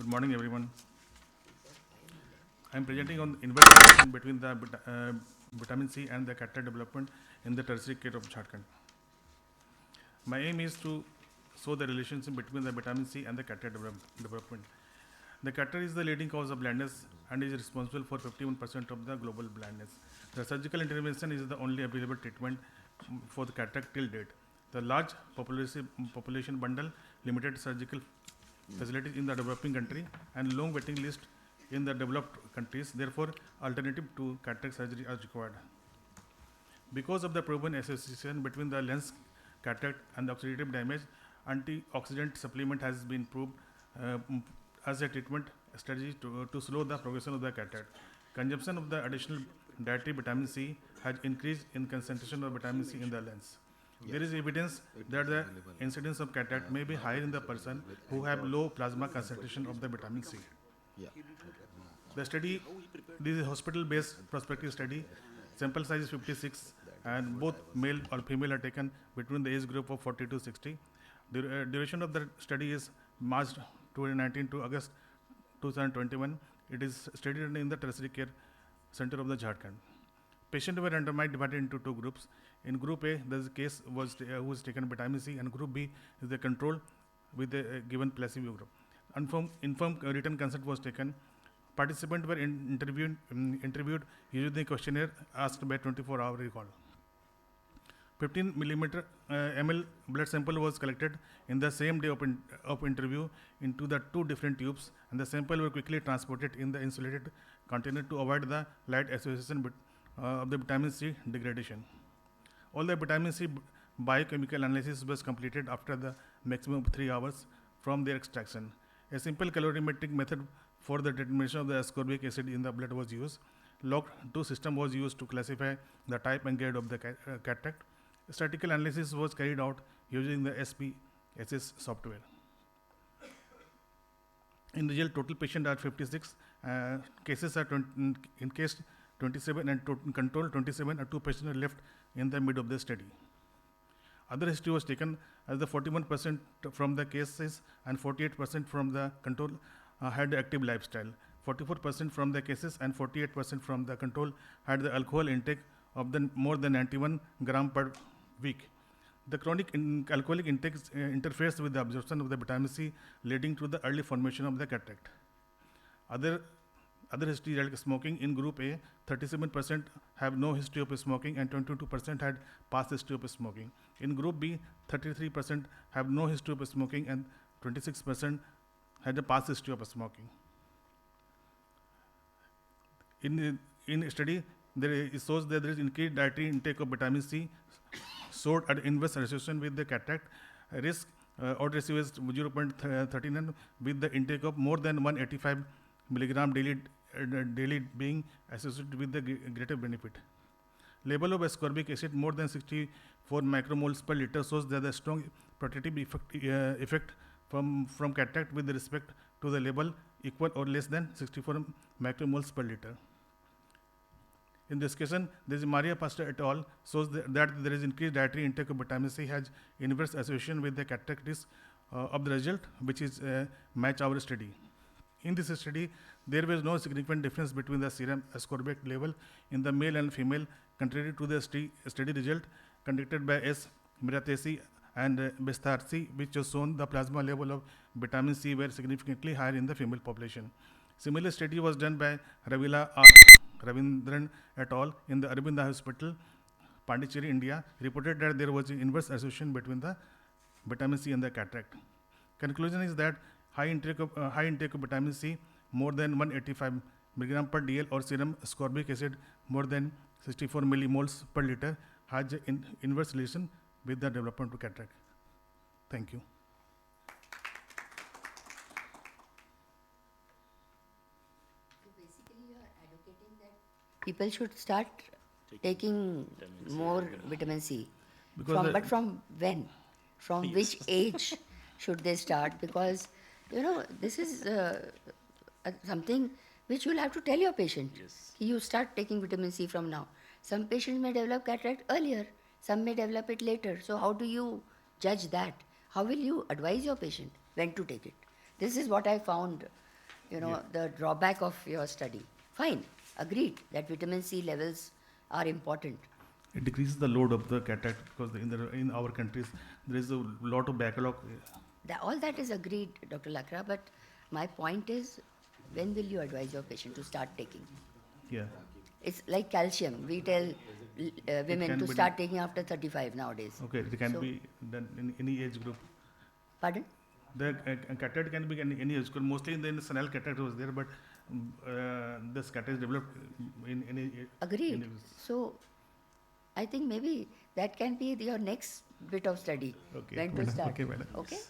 Good morning, everyone. I am presenting on inverse relation between the vitamin C and the cataract development in the tertiary care of Jharkhand. My aim is to show the relationship between the vitamin C and the cataract development. The cataract is the leading cause of blindness and is responsible for 51% of the global blindness. The surgical intervention is the only available treatment for the cataract till date. The large population bundle, limited surgical facilities in the developing country, and long waiting list in the developed countries. Therefore, alternative to cataract surgery are required. Because of the proven association between the lens cataract and the oxidative damage, antioxidant supplement has been proved as a treatment strategy to slow the progression of the cataract. Consumption of the additional dietary vitamin C has increased in concentration of vitamin C in the lens. There is evidence that the incidence of cataract may be higher in the person who have low plasma concentration of the vitamin C. The study, this is a hospital-based prospective study. Sample size is 56, and both male or female are taken between the age group of 40 to 60. The duration of the study is March 2019 to August 2021. It is studied in the tertiary care center of the Jharkhand. Patients were randomized divided into two groups. In group A, the case was who was taken vitamin C, and group B is the control with the given placebo group. Informed written consent was taken. Participants were interviewed using the questionnaire asked by 24-hour recall. 15 ml blood sample was collected in the same day of interview into the two different tubes, and the sample were quickly transported in the insulated container to avoid the light association of the vitamin C degradation. All the vitamin C biochemical analysis was completed after the maximum of 3 hours from their extraction. A simple calorimetric method for the determination of the ascorbic acid in the blood was used. Log2 system was used to classify the type and grade of the cataract. Statistical analysis was carried out using the SPSS software. In result, total patient are 56, cases are in case 27 and control 27, and 2 patients are left in the mid of the study. Other history was taken as the 41% from the cases and 48% from the control had active lifestyle. 44% from the cases and 48% from the control had the alcohol intake of the more than 91 gram per week. The chronic alcoholic intake interferes with the absorption of the vitamin C, leading to the early formation of the cataract. Other history like smoking in group A, 37% have no history of smoking and 22% had past history of smoking. In group B, 33% have no history of smoking and 26% had a past history of smoking. In study, it shows that there is increased dietary intake of vitamin C, showed an inverse association with the cataract risk. Odd ratio is 0.39 with the intake of more than 185 milligram daily being associated with the greater benefit. Level of ascorbic acid more than 64 micromoles per liter shows that the strong protective effect from cataract with respect to the level equal or less than 64 micromoles per liter. In discussion, this Maria Pastor et al. Shows that there is increased dietary intake of vitamin C has inverse association with the cataract risk of the result, which is match our study. In this study, there was no significant difference between the serum ascorbic level in the male and female, contrary to the study result conducted by S. Miratesi and Bestarsi, which has shown the plasma level of vitamin C were significantly higher in the female population. Similar study was done by Ravila R. Ravindran et al. In the Arabinda Hospital, Pondicherry, India, reported that there was an inverse association between the vitamin C and the cataract. Conclusion is that high intake of vitamin C more than 185 milligram per dl or serum ascorbic acid more than 64 millimoles per liter has an inverse relation with the development of cataract. Thank you. Basically, you are advocating that people should start taking more vitamin C. But from when? From which age should they start? Because, this is something which you'll have to tell your patient. Yes. You start taking vitamin C from now. Some patients may develop cataract earlier. Some may develop it later. So how do you judge that? How will you advise your patient when to take it? This is what I found the drawback of your study. Fine, agreed that vitamin C levels are important. It decreases the load of the cataract because in our countries there is a lot of backlog. All that is agreed, Dr. Lakra, but my point is, when will you advise your patient to start taking? Yeah. It's like calcium. We tell women can to be start taking after 35 nowadays. Okay, it can be done in any age group. Pardon? The cataract can be in any age group. Mostly in the senile cataract was there, but this cataract is developed in any. Agreed. So, I think maybe that can be your next bit of study. Okay, When to madam. start. Okay, madam. Okay?